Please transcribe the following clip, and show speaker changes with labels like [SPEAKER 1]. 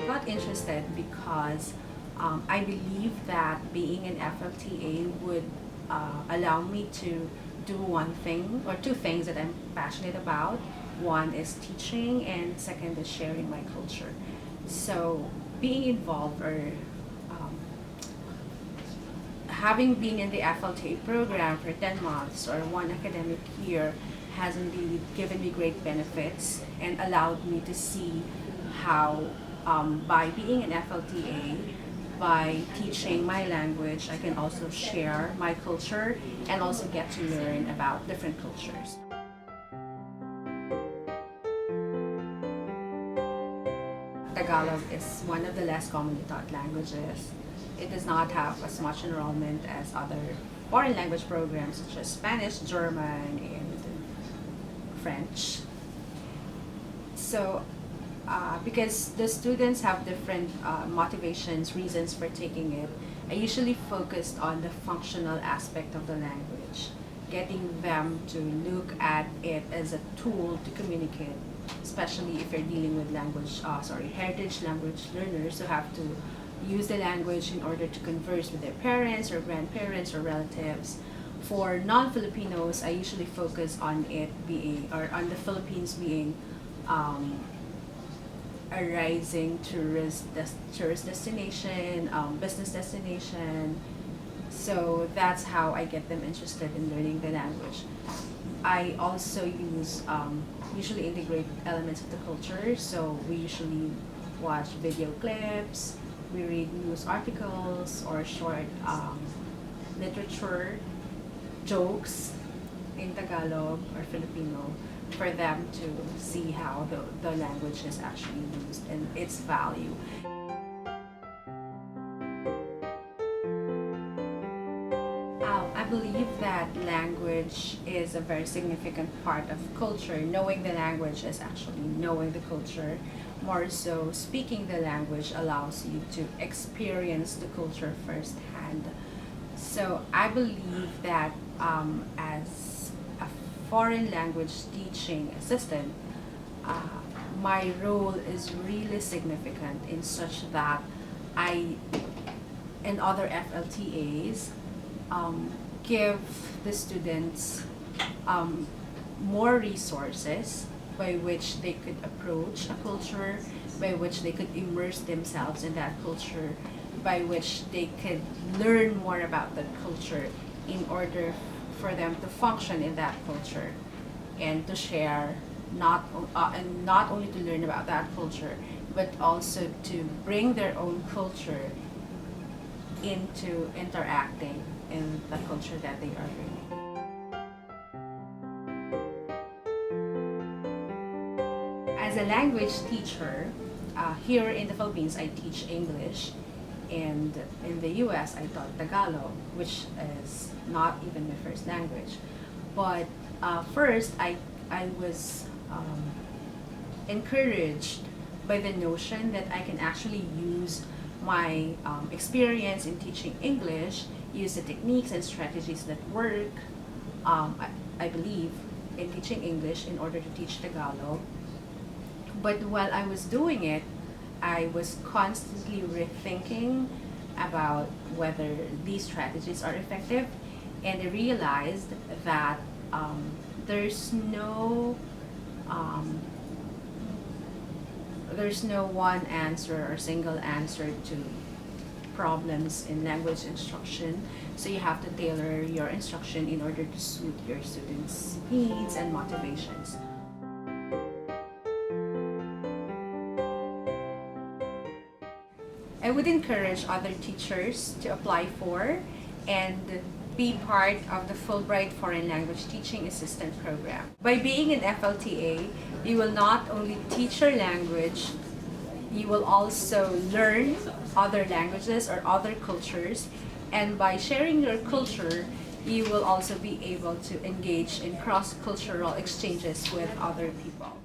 [SPEAKER 1] got interested because I believe that being an FLTA would allow me to do one thing or two things that I'm passionate about. One is teaching, and second is sharing my culture. So being involved or having been in the FLTA program for 10 months or one academic year has indeed given me great benefits and allowed me to see how by being an FLTA, by teaching my language, I can also share my culture and also get to learn about different cultures. Tagalog is one of the less commonly taught languages. It does not have as much enrollment as other foreign language programs such as Spanish, German, and French. So, because the students have different motivations, reasons for taking it, I usually focused on the functional aspect of the language, getting them to look at it as a tool to communicate, especially if you're dealing with heritage language learners who have to use the language in order to converse with their parents or grandparents or relatives. For non-Filipinos, I usually focus on it being, or on the Philippines being a rising tourist destination, business destination. So that's how I get them interested in learning the language. I also usually integrate elements of the culture. So we usually watch video clips, we read news articles or short literature, jokes in Tagalog or Filipino for them to see how the language is actually used and its value. I believe that language is a very significant part of culture. Knowing the language is actually knowing the culture. More so, speaking the language allows you to experience the culture firsthand. So I believe that as a foreign language teaching assistant, my role is really significant in such that I and other FLTAs give the students more resources by which they could approach a culture, by which they could immerse themselves in that culture, by which they could learn more about that culture in order for them to function in that culture and to share, and not only to learn about that culture, but also to bring their own culture into interacting in the culture that they are learning. As a language teacher, here in the Philippines, I teach English, and in the US, I taught Tagalog, which is not even my first language. But first, I was encouraged by the notion that I can actually use my experience in teaching English, use the techniques and strategies that work, I believe, in teaching English in order to teach Tagalog. But while I was doing it, I was constantly rethinking about whether these strategies are effective, and I realized that there's no one answer or single answer to problems in language instruction. So you have to tailor your instruction in order to suit your students' needs and motivations. I would encourage other teachers to apply for and be part of the Fulbright-Foreign Language Teaching Assistant Program. By being an FLTA, you will not only teach your language, you will also learn other languages or other cultures, and by sharing your culture, you will also be able to engage in cross-cultural exchanges with other people.